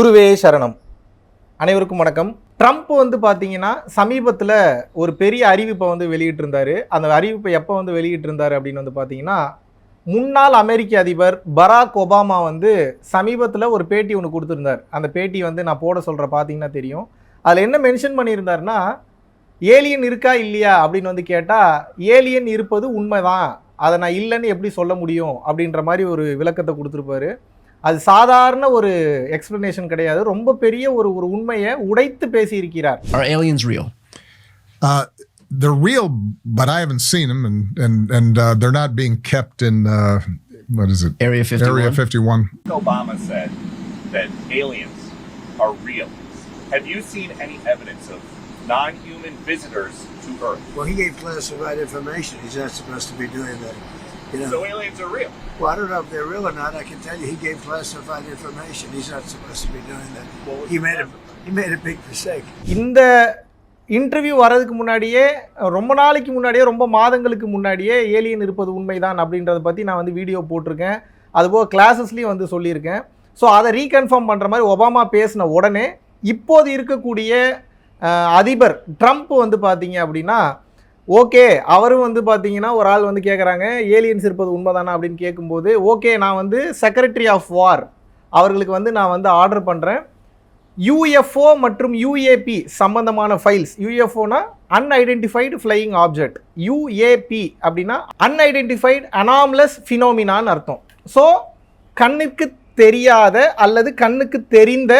குருவே சரணம். அனைவருக்கும் வணக்கம். ட்ரம்ப் வந்து பார்த்தீங்கன்னா சமீபத்தில் ஒரு பெரிய அறிவிப்பை வந்து வெளியிட்டிருந்தார். அந்த அறிவிப்பை எப்போ வந்து வெளியிட்டிருந்தார் அப்படின்னு வந்து பார்த்தீங்கன்னா, முன்னாள் அமெரிக்க அதிபர் பராக் ஒபாமா வந்து சமீபத்தில் ஒரு பேட்டி ஒன்று கொடுத்துருந்தார். அந்த பேட்டி வந்து நான் போட சொல்கிற பார்த்தீங்கன்னா தெரியும். அதில் என்ன மென்ஷன் பண்ணியிருந்தாருன்னா, ஏலியன் இருக்கா இல்லையா அப்படின்னு வந்து கேட்டால், ஏலியன் இருப்பது உண்மைதான், அதை நான் இல்லைன்னு எப்படி சொல்ல முடியும் அப்படின்ற மாதிரி ஒரு விளக்கத்தை கொடுத்துருப்பாரு. அது சாதாரண ஒரு எக்ஸ்பிளனேஷன் கிடையாது. ரொம்ப பெரிய ஒரு உண்மையை உடைத்து பேசியிருக்கிறார். Are aliens real? They're real, but I haven't seen them, and they're not being kept in what is it? Area 51. Area 51. Obama said that aliens are real. Have you seen any evidence of non-human visitors to Earth? Well, he gave classified information. He's not supposed to be doing that. You know? So aliens are real. Well, I don't know if they're real or not. I can tell you, he gave classified information. He's not supposed to be doing that. He made a big mistake. இந்த interview வரதுக்கு முன்னாடியே, ரொம்ப நாளைக்கு முன்னாடியே, ரொம்ப மாதங்களுக்கு முன்னாடியே alien இருப்பது உண்மைதான் அப்படின்றத பற்றி நான் வந்து வீடியோ போட்டிருக்கேன். அதுபோக கிளாஸஸ்லேயும் வந்து சொல்லியிருக்கேன். ஸோ அதை ரீகன்ஃபார்ம் பண்ணுற மாதிரி ஒபாமா பேசின உடனே இப்போது இருக்கக்கூடிய அதிபர் ட்ரம்ப் வந்து பார்த்தீங்க அப்படின்னா, ஓகே, அவரும் வந்து பார்த்தீங்கன்னா ஒரு ஆள் வந்து கேட்குறாங்க, ஏலியன்ஸ் இருப்பது உண்மைதானா அப்படின்னு கேட்கும்போது, ஓகே, நான் வந்து செக்ரட்டரி ஆஃப் வார் அவர்களுக்கு வந்து நான் வந்து ஆர்டர் பண்ணுறேன், யூஎஃப்ஓ மற்றும் யூஏபி சம்பந்தமான ஃபைல்ஸ். யூஎஃப்ஓனா அன்ஐடென்டிஃபைடு ஃப்ளையிங் ஆப்ஜெக்ட், யூஏபி அப்படின்னா அன்ஐடென்டிஃபைடு அனாமலஸ் ஃபினோமினான்னு அர்த்தம். ஸோ கண்ணுக்கு தெரியாத அல்லது கண்ணுக்கு தெரிந்த,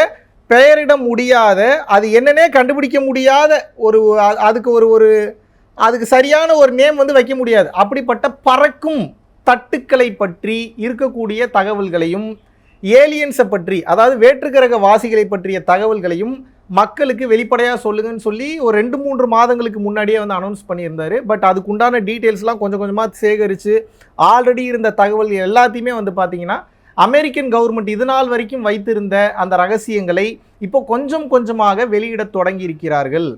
பெயரிட முடியாத, அது என்னன்னே கண்டுபிடிக்க முடியாத அதுக்கு சரியான ஒரு நேம் வந்து வைக்க முடியாது, அப்படிப்பட்ட பறக்கும் தட்டுக்களை பற்றி இருக்கக்கூடிய தகவல்களையும், ஏலியன்ஸை பற்றி, அதாவது வேற்றுக்கிரக வாசிகளை பற்றிய தகவல்களையும் மக்களுக்கு வெளிப்படையாக சொல்லுங்கன்னு சொல்லி ஒரு 2-3 மாதங்களுக்கு முன்னாடியே வந்து அனௌன்ஸ் பண்ணியிருந்தார். பட் அதுக்குண்டான டீட்டெயில்ஸ்லாம் கொஞ்சம் கொஞ்சமாக சேகரித்து ஆல்ரெடி இருந்த தகவல் எல்லாத்தையுமே வந்து பார்த்திங்கன்னா அமெரிக்கன் கவர்மெண்ட் இது நாள் வரைக்கும் வைத்திருந்த அந்த ரகசியங்களை இப்போ கொஞ்சம் கொஞ்சமாக வெளியிட தொடங்கி இருக்கிறார்கள்.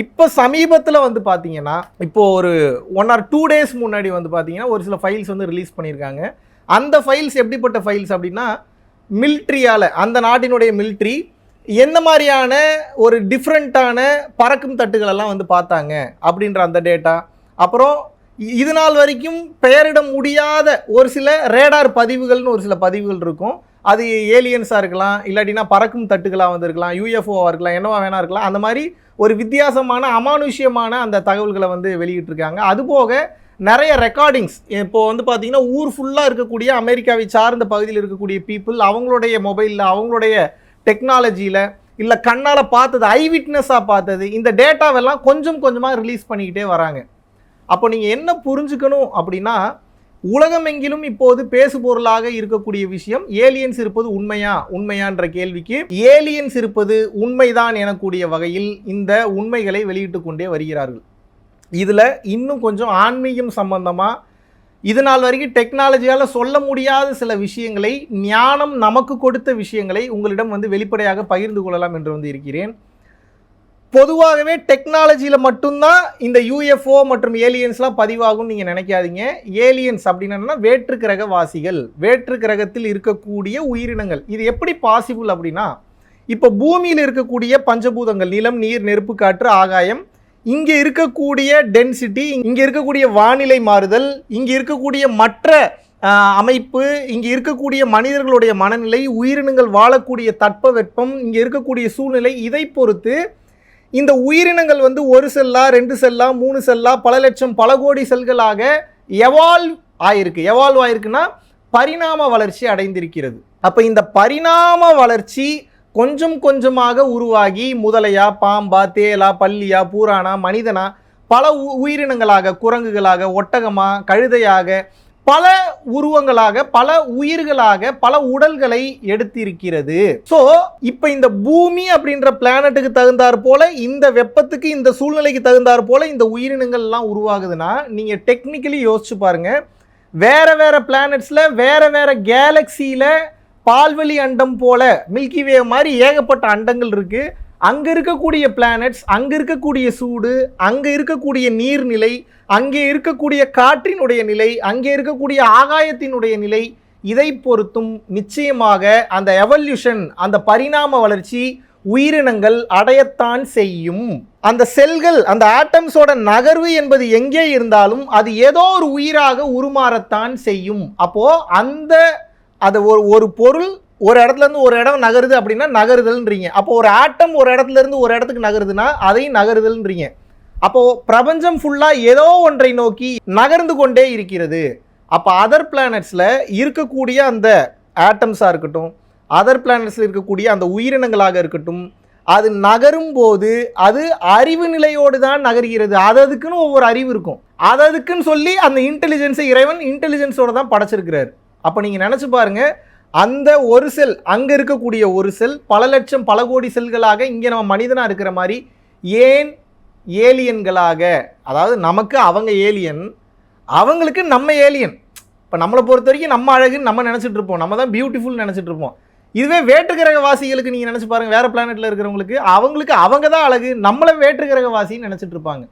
இப்போ சமீபத்தில் வந்து பார்த்தீங்கன்னா, இப்போது ஒரு 1 or 2 days முன்னாடி வந்து பார்த்தீங்கன்னா ஒரு சில ஃபைல்ஸ் வந்து ரிலீஸ் பண்ணியிருக்காங்க. அந்த ஃபைல்ஸ் எப்படிப்பட்ட ஃபைல்ஸ் அப்படின்னா, மிலிட்ரியால், அந்த நாட்டினுடைய மிலிட்ரி எந்த மாதிரியான ஒரு டிஃப்ரெண்ட்டான பறக்கும் தட்டுகளெல்லாம் வந்து பார்த்தாங்க அப்படின்ற அந்த டேட்டா, அப்புறம் இது நாள் வரைக்கும் பெயரிட முடியாத ஒரு சில ரேடார் பதிவுகள்னு ஒரு சில பதிவுகள் இருக்கும். அது ஏலியன்ஸாக இருக்கலாம், இல்லாட்டினா பறக்கும் தட்டுகளாக வந்து இருக்கலாம், யூஎஃப்ஓவாக இருக்கலாம், என்னவா வேணா இருக்கலாம். அந்த மாதிரி ஒரு வித்தியாசமான அமானுஷ்யமான அந்த தகவல்களை வந்து வெளியிட்டிருக்காங்க. அதுபோக நிறைய ரெக்கார்டிங்ஸ் இப்போது வந்து பார்த்திங்கன்னா ஊர் ஃபுல்லாக இருக்கக்கூடிய அமெரிக்காவை சார்ந்த பகுதியில் இருக்கக்கூடிய பீப்புள் அவங்களுடைய மொபைலில், அவங்களுடைய டெக்னாலஜியில், இல்லை கண்ணால் பார்த்தது, ஐ விட்னஸாக பார்த்தது, இந்த டேட்டாவெல்லாம் கொஞ்சம் கொஞ்சமாக ரிலீஸ் பண்ணிக்கிட்டே வராங்க. அப்போ நீங்கள் என்ன புரிஞ்சுக்கணும் அப்படின்னா, உலகமெங்கிலும் இப்போது பேசுபொருளாக இருக்கக்கூடிய விஷயம் ஏலியன்ஸ் இருப்பது உண்மையான்ற கேள்விக்கு ஏலியன்ஸ் இருப்பது உண்மைதான் எனக்கூடிய வகையில் இந்த உண்மைகளை வெளியிட்டு கொண்டே வருகிறார்கள். இதில் இன்னும் கொஞ்சம் ஆன்மீகம் சம்பந்தமாக இது நாள் வரைக்கும் டெக்னாலஜியால் சொல்ல முடியாத சில விஷயங்களை, ஞானம் நமக்கு கொடுத்த விஷயங்களை உங்களிடம் வந்து வெளிப்படையாக பகிர்ந்து கொள்ளலாம் என்று வந்து இருக்கிறேன். பொதுவாகவே டெக்னாலஜியில் மட்டும்தான் இந்த யூஎஃப்ஓ மற்றும் ஏலியன்ஸ்லாம் பதிவாகும்னு நீங்கள் நினைக்காதீங்க. ஏலியன்ஸ் அப்படின்னா வேற்று கிரக வாசிகள், வேற்று கிரகத்தில் இருக்கக்கூடிய உயிரினங்கள். இது எப்படி பாசிபிள் அப்படின்னா, இப்போ பூமியில் இருக்கக்கூடிய பஞ்சபூதங்கள், நிலம், நீர், நெருப்பு, காற்று, ஆகாயம், இங்கே இருக்கக்கூடிய டென்சிட்டி, இங்கே இருக்கக்கூடிய வானிலை மாறுதல், இங்கே இருக்கக்கூடிய மற்ற அமைப்பு, இங்கே இருக்கக்கூடிய மனிதர்களுடைய மனநிலை, உயிரினங்கள் வாழக்கூடிய தட்பவெப்பம், இங்கே இருக்கக்கூடிய சூழ்நிலை, இதை பொறுத்து இந்த உயிரினங்கள் வந்து 1 செல்லா, 2 செல்லா, 3 செல்லா, பல லட்சம், பல கோடி செல்களாக எவால்வ் ஆயிருக்குன்னா பரிணாம வளர்ச்சி அடைந்திருக்கிறது. அப்போ இந்த பரிணாம வளர்ச்சி கொஞ்சம் கொஞ்சமாக உருவாகி முதலையா, பாம்பா, தேலா, பல்லியா, பூரானா, மனிதனா, பல உயிரினங்களாக, குரங்குகளாக, ஒட்டகமா, கழுதையாக, பல உருவங்களாக, பல உயிர்களாக, பல உடல்களை எடுத்திருக்கிறது. ஸோ இப்போ இந்த பூமி அப்படின்ற பிளானட்டுக்கு தகுந்தாற் போல, இந்த வெப்பத்துக்கு, இந்த சூழ்நிலைக்கு தகுந்தாற் போல இந்த உயிரினங்கள்லாம் உருவாகுதுன்னா, நீங்கள் டெக்னிக்கலி யோசிச்சு பாருங்கள். வேறு பிளானட்ஸில், வேறு கேலக்சியில், பால்வெளி அண்டம் போல மில்கி வே மாதிரி ஏகப்பட்ட அண்டங்கள் இருக்குது. அங்கே இருக்கக்கூடிய பிளானட்ஸ், அங்கே இருக்கக்கூடிய சூடு, அங்கே இருக்கக்கூடிய நீர்நிலை, அங்கே இருக்கக்கூடிய காற்றினுடைய நிலை, அங்கே இருக்கக்கூடிய ஆகாயத்தினுடைய நிலை, இதை பொறுத்தும் நிச்சயமாக அந்த எவல்யூஷன், அந்த பரிணாம வளர்ச்சி உயிரினங்கள் அடையத்தான் செய்யும். அந்த செல்கள், அந்த ஆட்டம்ஸோட நகர்வு என்பது எங்கே இருந்தாலும் அது ஏதோ ஒரு உயிராக உருமாறத்தான் செய்யும். அப்போ அது ஒரு பொருள் ஒரு இடத்துல இருந்து ஒரு இடம் நகருது அப்படின்னா நகருதல்ன்றீங்க. அப்போ ஒரு ஆட்டம் ஒரு இடத்துல இருந்து ஒரு இடத்துக்கு நகருதுன்னா அதையும் நகருதல்ன்றீங்க. அப்போ பிரபஞ்சம் ஃபுல்லா ஏதோ ஒன்றை நோக்கி நகர்ந்து கொண்டே இருக்கிறது. அப்போ அதர் பிளானட்ஸ்ல இருக்கக்கூடிய அந்த ஆட்டம்ஸா இருக்கட்டும், அதர் பிளானட்ஸ்ல இருக்கக்கூடிய அந்த உயிரினங்களாக இருக்கட்டும், அது நகரும் போது அது அறிவு நிலையோடு தான் நகர்கிறது. அதுக்குன்னு ஒவ்வொரு அறிவு இருக்கும். அதுக்குன்னு சொல்லி அந்த இன்டெலிஜென்ஸை இறைவன் இன்டெலிஜென்ஸோட தான் படைச்சிருக்கிறார். அப்போ நீங்க நினைச்சு பாருங்க, அந்த ஒரு செல், அங்க இருக்கக்கூடிய ஒரு செல் பல லட்சம் பல கோடி செல்களாக இங்கே நம்ம மனிதனா இருக்கிற மாதிரி ஏன் ஏலியன்களாக, அதாவது நமக்கு அவங்க ஏலியன், அவங்களுக்கு நம்ம ஏலியன். இப்போ நம்மளை பொறுத்த வரைக்கும் நம்ம அழகுன்னு நம்ம நினச்சிட்டு இருப்போம், நம்ம தான் பியூட்டிஃபுல் நினச்சிட்டு இருப்போம். இதுவே வேற்றுக்கிரக வாசிகளுக்கு நீங்கள் நினச்சி பாருங்கள், வேறு பிளானெட்டில் இருக்கிறவங்களுக்கு அவங்களுக்கு அவங்க தான் அழகு, நம்மளை வேற்றுக்கிரக வாசின்னு நினச்சிட்டு இருப்பாங்க.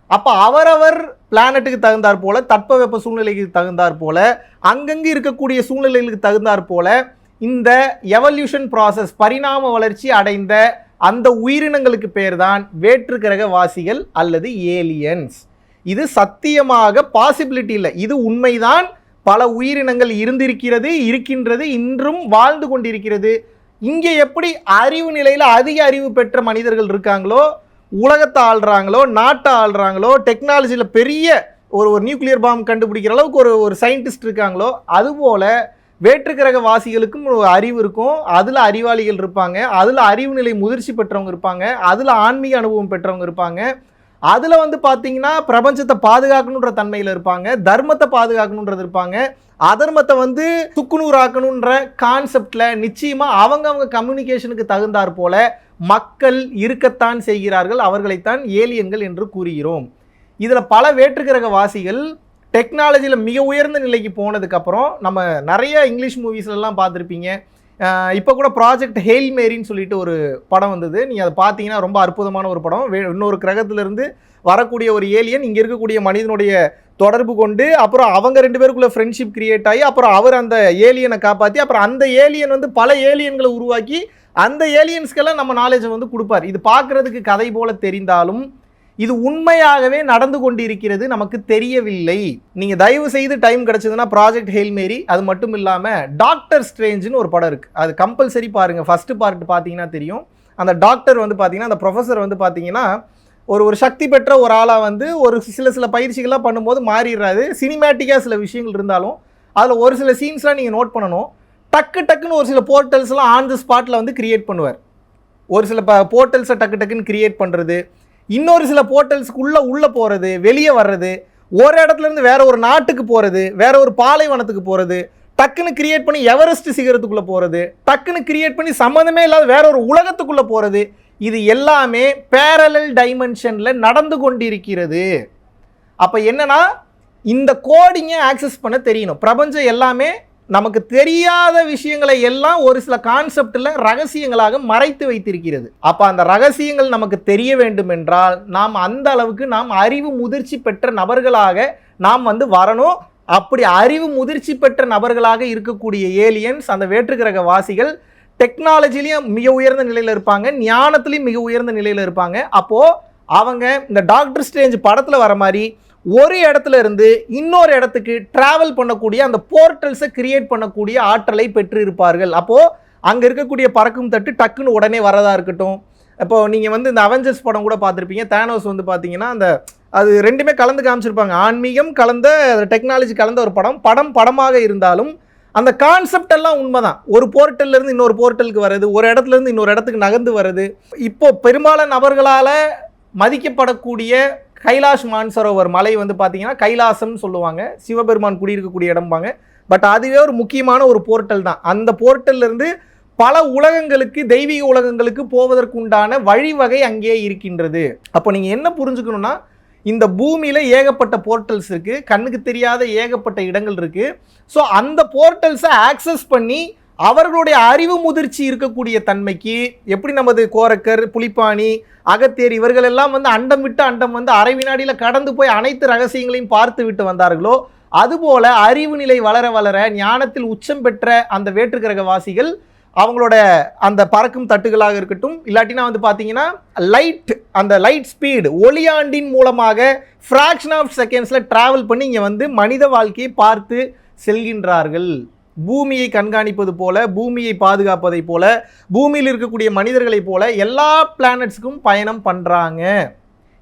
அப்போ அவரவர் பிளானட்டுக்கு தகுந்தாற் போல, தட்பவெப்ப சூழ்நிலைக்கு தகுந்தாற் போல, அங்கங்கே இருக்கக்கூடிய சூழ்நிலைகளுக்கு தகுந்தாற் போல இந்த எவல்யூஷன் ப்ராசஸ், பரிணாம வளர்ச்சி அடைந்த அந்த உயிரினங்களுக்கு பேர் தான் வேற்று கிரக வாசிகள் அல்லது ஏலியன்ஸ். இது சத்தியமாக பாசிபிலிட்டி இல்லை, இது உண்மைதான். பல உயிரினங்கள் இருக்கின்றது, இன்றும் வாழ்ந்து கொண்டிருக்கிறது. இங்கே எப்படி அறிவு நிலையில் அதிக அறிவு பெற்ற மனிதர்கள் இருக்காங்களோ, உலகத்தை ஆள்றாங்களோ, நாட்டை ஆள்றாங்களோ, டெக்னாலஜியில் பெரிய ஒரு நியூக்ளியர் பாம் கண்டுபிடிக்கிற அளவுக்கு ஒரு சயின்டிஸ்ட் இருக்காங்களோ, அதுபோல் வேற்றுக்கிரக வாசிகளுக்கும் ஒரு அறிவு இருக்கும். அதில் அறிவாளிகள் இருப்பாங்க, அதில் அறிவு நிலை முதிர்ச்சி பெற்றவங்க இருப்பாங்க, அதில் ஆன்மீக அனுபவம் பெற்றவங்க இருப்பாங்க, அதில் பார்த்தீங்கன்னா பிரபஞ்சத்தை பாதுகாக்கணுன்ற தன்மையில் இருப்பாங்க, தர்மத்தை பாதுகாக்கணுன்றது இருப்பாங்க, அதர்மத்தை சுக்குநூறாக்கணுன்ற கான்செப்டில் நிச்சயமாக அவங்க கம்யூனிகேஷனுக்கு தகுந்தாற் போல மக்கள் இருக்கத்தான் செய்கிறார்கள். அவர்களைத்தான் ஏலியன்கள் என்று கூறுகிறோம். இதில் பல வேற்றுக்கிரக வாசிகள் டெக்னாலஜியில் மிக உயர்ந்த நிலைக்கு போனதுக்கப்புறம், நம்ம நிறைய இங்கிலீஷ் மூவிஸ்லாம் பார்த்துருப்பீங்க. இப்போ கூட ப்ராஜெக்ட் ஹெயில் மேரின்னு சொல்லிட்டு ஒரு படம் வந்தது. நீங்கள் அதை பார்த்தீங்கன்னா ரொம்ப அற்புதமான ஒரு படம். இன்னொரு கிரகத்திலிருந்து வரக்கூடிய ஒரு ஏலியன் இங்கே இருக்கக்கூடிய மனிதனுடைய தொடர்பு கொண்டு, அப்புறம் அவங்க 2 பேருக்குள்ள ஃப்ரெண்ட்ஷிப் கிரியேட் ஆகி, அப்புறம் அவர் அந்த ஏலியனை காப்பாற்றி, அப்புறம் அந்த ஏலியன் பல ஏலியன்களை உருவாக்கி அந்த ஏலியன்ஸ்க்கெல்லாம் நம்ம நாலேஜை கொடுப்பார். இது பார்க்குறதுக்கு கதை போல தெரிந்தாலும் இது உண்மையாகவே நடந்து கொண்டிருக்கிறது நமக்கு தெரியவில்லை. நீங்கள் தயவு செய்து டைம் கிடச்சதுன்னா ப்ராஜெக்ட் ஹெயில் மேரி, அது மட்டும் இல்லாமல் டாக்டர் ஸ்ட்ரேஞ்சுன்னு ஒரு படம் இருக்குது, அது கம்பல்சரி பாருங்கள். ஃபஸ்ட்டு பார்ட் பார்த்தீங்கன்னா தெரியும். அந்த டாக்டர் பார்த்தீங்கன்னா, அந்த ப்ரொஃபஸர் பார்த்தீங்கன்னா ஒரு சக்தி பெற்ற ஒரு ஆளாக ஒரு சில பயிற்சிகள்லாம் பண்ணும்போது மாறிடுறாரு. சினிமேட்டிக்காக சில விஷயங்கள் இருந்தாலும் அதில் ஒரு சில சீன்ஸ்லாம் நீங்கள் நோட் பண்ணணும். டக்குன்னு ஒரு சில போர்ட்டல்ஸ்லாம் ஆன் தி ஸ்பாட்டில் கிரியேட் பண்ணுவார். ஒரு சில போர்ட்டல்ஸை டக்குன்னு கிரியேட் பண்ணுறது, இன்னொரு சில போர்ட்டல்ஸ்க்குள்ளே போகிறது, வெளியே வர்றது, ஒரு இடத்துலேருந்து வேற ஒரு நாட்டுக்கு போகிறது, வேற ஒரு பாலைவனத்துக்கு போகிறது, டக்குன்னு கிரியேட் பண்ணி எவரெஸ்ட் சிகரத்துக்குள்ளே போகிறது, டக்குன்னு கிரியேட் பண்ணி சம்மந்தமே இல்லாத வேற ஒரு உலகத்துக்குள்ளே போகிறது, இது எல்லாமே பேரலல் டைமென்ஷனில் நடந்து கொண்டிருக்கிறது. அப்போ என்னன்னா, இந்த கோடிங்கை ஆக்சஸ் பண்ண தெரியணும். பிரபஞ்சம் எல்லாமே நமக்கு தெரியாத விஷயங்களை எல்லாம் ஒரு சில கான்செப்டில் ரகசியங்களாக மறைத்து வைத்திருக்கிறது. அப்போ அந்த ரகசியங்கள் நமக்கு தெரிய வேண்டும் என்றால் நாம் அந்த அளவுக்கு அறிவு முதிர்ச்சி பெற்ற நபர்களாக நாம் வரணும். அப்படி அறிவு முதிர்ச்சி பெற்ற நபர்களாக இருக்கக்கூடிய ஏலியன்ஸ், அந்த வேற்றுக்கிரக வாசிகள் டெக்னாலஜிலையும் மிக உயர்ந்த நிலையில் இருப்பாங்க, ஞானத்திலையும் மிக உயர்ந்த நிலையில் இருப்பாங்க. அப்போது அவங்க இந்த டாக்டர் ஸ்ட்ரேஞ்ச் படத்தில் வர மாதிரி ஒரு இடத்துல இருந்து இன்னொரு இடத்துக்கு டிராவல் பண்ணக்கூடிய அந்த போர்ட்டல்ஸை கிரியேட் பண்ணக்கூடிய ஆற்றலை பெற்று இருப்பார்கள். அப்போது அங்கே இருக்கக்கூடிய பறக்கும் தட்டு டக்குன்னு உடனே வரதா இருக்கட்டும். இப்போது நீங்கள் இந்த அவெஞ்சர்ஸ் படம் கூட பார்த்துருப்பீங்க. தேனோஸ் பார்த்தீங்கன்னா அது ரெண்டுமே கலந்து காமிச்சிருப்பாங்க. ஆன்மீகம் கலந்த, டெக்னாலஜி கலந்த ஒரு படமாக இருந்தாலும் அந்த கான்செப்ட் எல்லாம் உண்மைதான். ஒரு போர்ட்டல்லேருந்து இன்னொரு போர்ட்டலுக்கு வர்றது, ஒரு இடத்துலேருந்து இன்னொரு இடத்துக்கு நகர்ந்து வருது. இப்போ பெரும்பாலான நபர்களால் மதிக்கப்படக்கூடிய கைலாஷ் மான்சரோவர் மலை பார்த்தீங்கன்னா கைலாசம்னு சொல்லுவாங்க, சிவபெருமான் குடியிருக்கக்கூடிய இடம்பாங்க. பட் அதுவே ஒரு முக்கியமான ஒரு போர்ட்டல் தான். அந்த போர்ட்டல்லேருந்து பல உலகங்களுக்கு, தெய்வீக உலகங்களுக்கு போவதற்கு உண்டான வழிவகை அங்கே இருக்கின்றது. அப்போ நீங்கள் என்ன புரிஞ்சுக்கணும்னா, இந்த பூமியில் ஏகப்பட்ட போர்ட்டல்ஸ் இருக்குது, கண்ணுக்கு தெரியாத ஏகப்பட்ட இடங்கள் இருக்குது. ஸோ அந்த போர்ட்டல்ஸை ஆக்சஸ் பண்ணி அவர்களுடைய அறிவு முதிர்ச்சி இருக்கக்கூடிய தன்மைக்கு, எப்படி நமது கோரக்கர், புலிப்பாணி, அகத்தியர் இவர்கள் எல்லாம் அண்டம் விட்டு அண்டம் அரை வினாடியில் கடந்து போய் அனைத்து ரகசியங்களையும் பார்த்து விட்டு வந்தார்களோ, அதுபோல அறிவு நிலை வளர வளர ஞானத்தில் உச்சம் பெற்ற அந்த வேற்றுக்கிரகவாசிகள் அவங்களோட அந்த பறக்கும் தட்டுகளாக இருக்கட்டும், இல்லாட்டினா வந்து பார்த்தீங்கன்னா அந்த லைட் ஸ்பீடு ஒளியாண்டின் மூலமாக ஃப்ராக்ஷன் ஆஃப் செகண்ட்ஸில் ட்ராவல் பண்ணி இங்கே வந்து மனித வாழ்க்கையை பார்த்து செல்கின்றார்கள். பூமியை கண்காணிப்பது போல, பூமியை பாதுகாப்பதை போல, பூமியில் இருக்கக்கூடிய மனிதர்களைப் போல எல்லா பிளானட்ஸுக்கும் பயணம் பண்ணுறாங்க.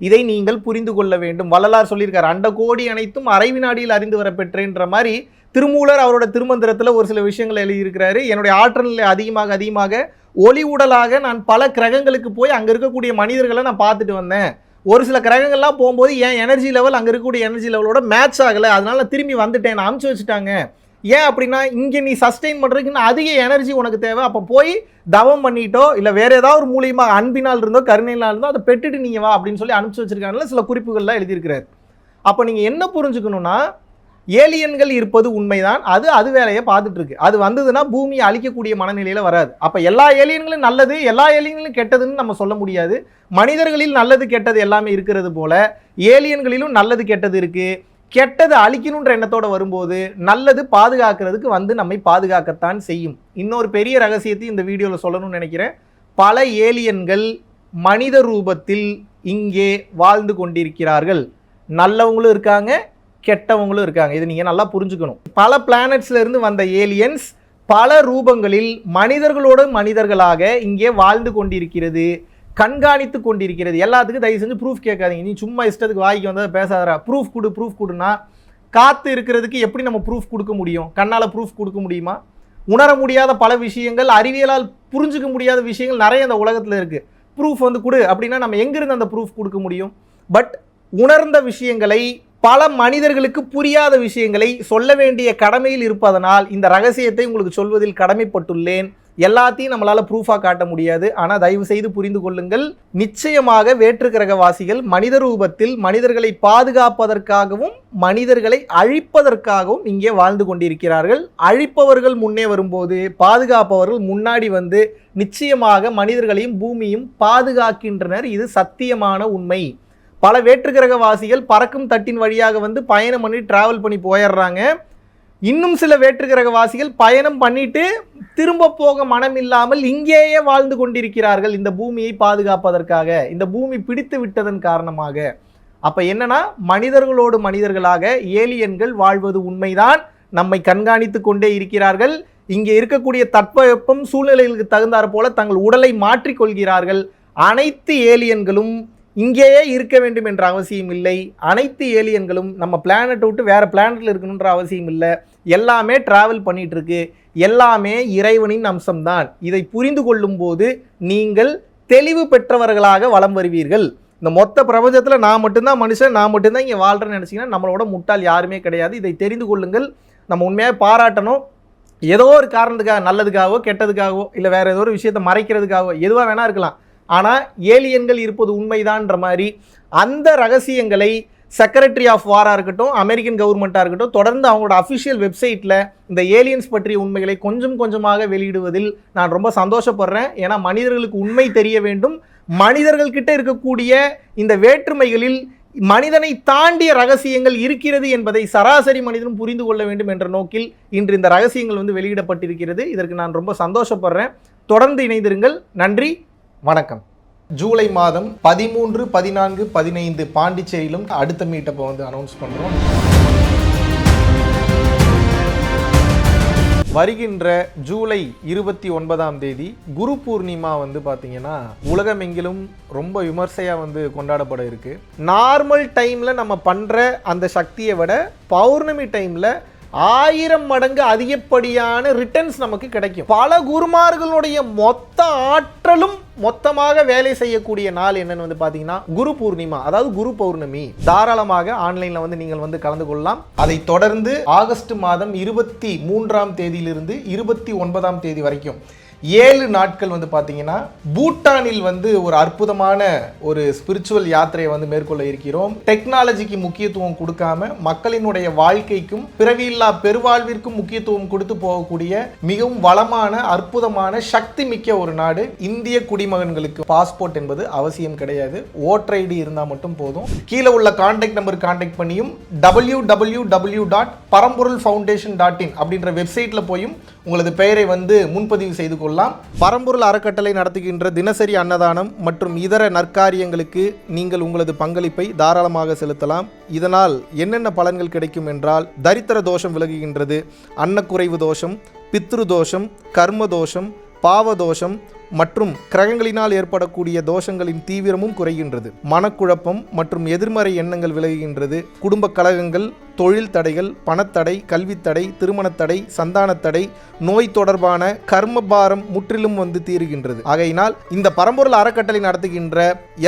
இதை நீங்கள் புரிந்து கொள்ள வேண்டும். வள்ளலார் சொல்லியிருக்கார், அண்ட கோடி அனைத்தும் அரை வினாடியில் அறிந்து வர பெற்றேன்ற மாதிரி திருமூலர் அவரோட திருமந்திரத்தில் ஒரு சில விஷயங்கள் எழுதியிருக்கிறாரு. என்னுடைய ஆற்றல் நிலை அதிகமாக அதிகமாக ஒளி உடலாக நான் பல கிரகங்களுக்கு போய் அங்கே இருக்கக்கூடிய மனிதர்களை நான் பார்த்துட்டு வந்தேன். ஒரு சில கிரகங்கள்லாம் போகும்போது என் எனர்ஜி லெவல் அங்கே இருக்கக்கூடிய எனர்ஜி லெவலோட மேட்ச் ஆகலை, அதனால நான் திரும்பி வந்துட்டேன், நான் அமுச்சு வச்சுட்டாங்க. ஏன் அப்படின்னா இங்கே நீ சஸ்டெயின் பண்ணுறதுக்கு இன்னும் அதிக எனர்ஜி உனக்கு தேவை. அப்போ போய் தவம் பண்ணிட்டோ இல்லை வேறு ஏதாவது ஒரு மூலியமாக அன்பினால் இருந்தோ கருணையினால் இருந்தோ அதை பெற்றுட்டு நீங்கள் வா அப்படின்னு சொல்லி அனுப்பிச்சு வச்சிருக்காங்கல்ல, சில குறிப்புகள்லாம் எழுதியிருக்கிறார். அப்போ நீங்கள் என்ன புரிஞ்சுக்கணுன்னா, ஏலியன்கள் இருப்பது உண்மைதான், அது வேலையை பார்த்துட்டு இருக்கு. அது வந்ததுன்னா பூமியை அழிக்கக்கூடிய மனநிலையில் வராது. அப்போ எல்லா ஏலியன்களும் நல்லது, எல்லா ஏலியன்களும் கெட்டதுன்னு நம்ம சொல்ல முடியாது. மனிதர்களில் நல்லது கெட்டது எல்லாமே இருக்கிறது போல ஏலியன்களிலும் நல்லது கெட்டது இருக்குது. கெட்டது அழிக்கணுன்ற எண்ணத்தோடு வரும்போது நல்லது பாதுகாக்கிறதுக்கு வந்து நம்மை பாதுகாக்கத்தான் செய்யும். இன்னொரு பெரிய ரகசியத்தையும் இந்த வீடியோவில் சொல்லணும்னு நினைக்கிறேன். பல ஏலியன்கள் மனித ரூபத்தில் இங்கே வாழ்ந்து கொண்டிருக்கிறார்கள். நல்லவங்களும் இருக்காங்க, கெட்டவங்களும் இருக்காங்க. இதை நீங்கள் நல்லா புரிஞ்சுக்கணும். பல பிளானட்ஸ்ல இருந்து வந்த ஏலியன்ஸ் பல ரூபங்களில் மனிதர்களோடு மனிதர்களாக இங்கே வாழ்ந்து கொண்டிருக்கிறது, கண்காணித்து கொண்டிருக்கிறது. எல்லாத்துக்கும் தயவு செஞ்சு ப்ரூஃப் கேட்காதீங்க. நீ சும்மா இஷ்டத்துக்கு வாய்க்கு வந்ததை பேசாதரா, ப்ரூஃப் கொடுன்னா காத்து இருக்கிறதுக்கு எப்படி நம்ம ப்ரூஃப் கொடுக்க முடியும்? கண்ணால் ப்ரூஃப் கொடுக்க முடியுமா? உணர முடியாத பல விஷயங்கள், அறிவியலால் புரிஞ்சுக்க முடியாத விஷயங்கள் நிறைய இந்த உலகத்தில் இருக்குது. ப்ரூஃப் வந்து கொடு அப்படின்னா நம்ம எங்கிருந்து அந்த ப்ரூஃப் கொடுக்க முடியும்? பட் உணர்ந்த விஷயங்களை, பல மனிதர்களுக்கு புரியாத விஷயங்களை சொல்ல வேண்டிய கடமையில் இருப்பதனால் இந்த ரகசியத்தை உங்களுக்கு சொல்வதில் கடமைப்பட்டுள்ளேன். எல்லாத்தையும் நம்மளால் ப்ரூஃபாக காட்ட முடியாது, ஆனால் தயவு செய்து புரிந்து கொள்ளுங்கள். நிச்சயமாக வேற்றுக்கிரகவாசிகள் மனித ரூபத்தில் மனிதர்களை பாதுகாப்பதற்காகவும் மனிதர்களை அழிப்பதற்காகவும் இங்கே வாழ்ந்து கொண்டிருக்கிறார்கள். அழிப்பவர்கள் முன்னே வரும்போது பாதுகாப்பவர்கள் முன்னாடி வந்து நிச்சயமாக மனிதர்களையும் பூமியும் பாதுகாக்கின்றனர். இது சத்தியமான உண்மை. பல வேற்றுக்கிரகவாசிகள் பறக்கும் தட்டின் வழியாக வந்து பயணம் பண்ணி டிராவல் பண்ணி போயிடுறாங்க. இன்னும் சில வேற்றுக்கிரகவாசிகள் பயணம் பண்ணிட்டு திரும்ப போக மனம் இல்லாமல் இங்கேயே வாழ்ந்து கொண்டிருக்கிறார்கள் இந்த பூமியை பாதுகாப்பதற்காக, இந்த பூமி பிடித்து விட்டதன் காரணமாக. அப்ப என்னன்னா, மனிதர்களோடு மனிதர்களாக ஏலியன்கள் வாழ்வது உண்மைதான். நம்மை கண்காணித்து கொண்டே இருக்கிறார்கள். இங்கே இருக்கக்கூடிய தட்பவெப்பம் சூழ்நிலைகளுக்கு தகுந்தாற் போல தங்கள் உடலை மாற்றிக்கொள்கிறார்கள். அனைத்து ஏலியன்களும் இங்கேயே இருக்க வேண்டும் என்ற அவசியம் இல்லை. அனைத்து ஏலியன்களும் நம்ம பிளானட்டை விட்டு வேறு பிளானட்டில் இருக்கணுன்ற அவசியம் இல்லை. எல்லாமே ட்ராவல் பண்ணிகிட்டு இருக்கு. எல்லாமே இறைவனின் அம்சம்தான். இதை புரிந்து கொள்ளும் போது நீங்கள் தெளிவு பெற்றவர்களாக வலம் வருவீர்கள். இந்த மொத்த பிரபஞ்சத்தில் நான் மட்டும்தான் மனுஷன், நான் மட்டும்தான் இங்கே வாழ்கிறேன்னு நினச்சிங்கன்னா நம்மளோட முட்டாள் யாருமே கிடையாது. இதை தெரிந்து கொள்ளுங்கள். நம்ம உண்மையாக பாராட்டணும். ஏதோ ஒரு காரணத்துக்காக, நல்லதுக்காகவோ கெட்டதுக்காகவோ இல்லை வேறு ஏதோ ஒரு விஷயத்தை மறைக்கிறதுக்காகவோ எதுவாக வேணா இருக்கலாம், ஆனால் ஏலியன்கள் இருப்பது உண்மைதான்ற மாதிரி அந்த ரகசியங்களை செக்ரட்டரி ஆஃப் வாராக இருக்கட்டும், அமெரிக்கன் கவர்மெண்ட்டாக இருக்கட்டும், தொடர்ந்து அவங்களோட அஃபிஷியல் வெப்சைட்டில் இந்த ஏலியன்ஸ் பற்றிய உண்மைகளை கொஞ்சம் கொஞ்சமாக வெளியிடுவதில் நான் ரொம்ப சந்தோஷப்படுறேன். ஏன்னா மனிதர்களுக்கு உண்மை தெரிய வேண்டும். மனிதர்கள்கிட்ட இருக்கக்கூடிய இந்த வேற்றுமைகளில் மனிதனை தாண்டிய ரகசியங்கள் இருக்கிறது என்பதை சராசரி மனிதனும் புரிந்து கொள்ள வேண்டும் என்ற நோக்கில் இன்று இந்த ரகசியங்கள் வந்து வெளியிடப்பட்டிருக்கிறது. இதற்கு நான் ரொம்ப சந்தோஷப்படுறேன். தொடர்ந்து இணைந்திருங்கள். நன்றி, வணக்கம். ஜூலை மாதம் 13, 14, 15 பாண்டிச்சேரியிலும் அடுத்த மீட்டப்போ வந்து அனௌன்ஸ் பண்ணுறோம். வருகின்ற ஜூலை 29ஆம் தேதி குரு பூர்ணிமா வந்து பார்த்தீங்கன்னா உலகமெங்கிலும் ரொம்ப விமர்சையாக வந்து கொண்டாடப்பட இருக்கு. நார்மல் டைமில் நம்ம பண்ணுற அந்த சக்தியை விட பௌர்ணமி டைமில் 1000 மடங்கு அதிகப்படியான ரிட்டர்ன்ஸ் நமக்கு கிடைக்கும். பல குருமார்களுடைய மொத்த ஆற்றலும் மொத்தமாக வேலை செய்யக்கூடிய நாள் என்னன்னு வந்து பார்த்தீங்கன்னா குரு பூர்ணிமா, அதாவது குரு பௌர்ணமி. தாராளமாக ஆன்லைனில் வந்து நீங்கள் வந்து கலந்து கொள்ளலாம். அதை தொடர்ந்து ஆகஸ்ட் மாதம் 23ஆம் தேதியிலிருந்து 29ஆம் தேதி வரைக்கும் 7 நாட்கள் வந்து பார்த்தீங்கன்னா பூட்டானில் வந்து ஒரு அற்புதமான ஒரு ஸ்பிரிச்சுவல் யாத்திரையை வந்து மேற்கொள்ள இருக்கிறோம். டெக்னாலஜிக்கு முக்கியத்துவம் கொடுக்காம மக்களினுடைய வாழ்க்கைக்கும் பிறவியில்லா பெருவாழ்விற்கும் முக்கியத்துவம் கொடுத்து போகக்கூடிய மிகவும் வளமான அற்புதமான சக்தி மிக்க ஒரு நாடு. இந்திய குடிமகன்களுக்கு பாஸ்போர்ட் என்பது அவசியம் கிடையாது. ஓட்டர் ஐடி இருந்தால் மட்டும் போதும். கீழே உள்ள கான்டாக்ட் நம்பர் கான்டாக்ட் பண்ணியும் www.paramporulfoundation.in அப்படின்ற வெப்சைட்டில் போயும் உங்களது பெயரை வந்து முன்பதிவு செய்து கொள்ளலாம். பரம்பொருள் அறக்கட்டளை நடத்துகின்ற தினசரி அன்னதானம் மற்றும் இதர நற்காரியங்களுக்கு நீங்கள் உங்களது பங்களிப்பை தாராளமாக செலுத்தலாம். இதனால் என்னென்ன பலன்கள் கிடைக்கும் என்றால், தரித்திர தோஷம் விலகுகின்றது, அன்னக்குறைவு தோஷம், பித்ரு தோஷம், கர்ம தோஷம், பாவதோஷம் மற்றும் கிரகங்களினால் ஏற்படக்கூடிய தோஷங்களின் தீவிரமும் குறைகின்றது. மனக்குழப்பம் மற்றும் எதிர்மறை எண்ணங்கள் விலகுகின்றது. குடும்ப கலகங்கள், தொழில் தடைகள், பணத்தடை, கல்வித்தடை, திருமணத்தடை, சந்தானத்தடை, நோய் தொடர்பான கர்மபாரம் முற்றிலும் வந்து தீருகின்றது. ஆகையினால் இந்த பரம்பொருள் அறக்கட்டளை நடத்துகின்ற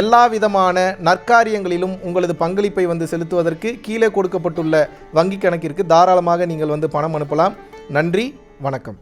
எல்லா விதமான நற்காரியங்களிலும் உங்களது பங்களிப்பை வந்து செலுத்துவதற்கு கீழே கொடுக்கப்பட்டுள்ள வங்கி கணக்கிற்கு தாராளமாக நீங்கள் வந்து பணம் அனுப்பலாம். நன்றி, வணக்கம்.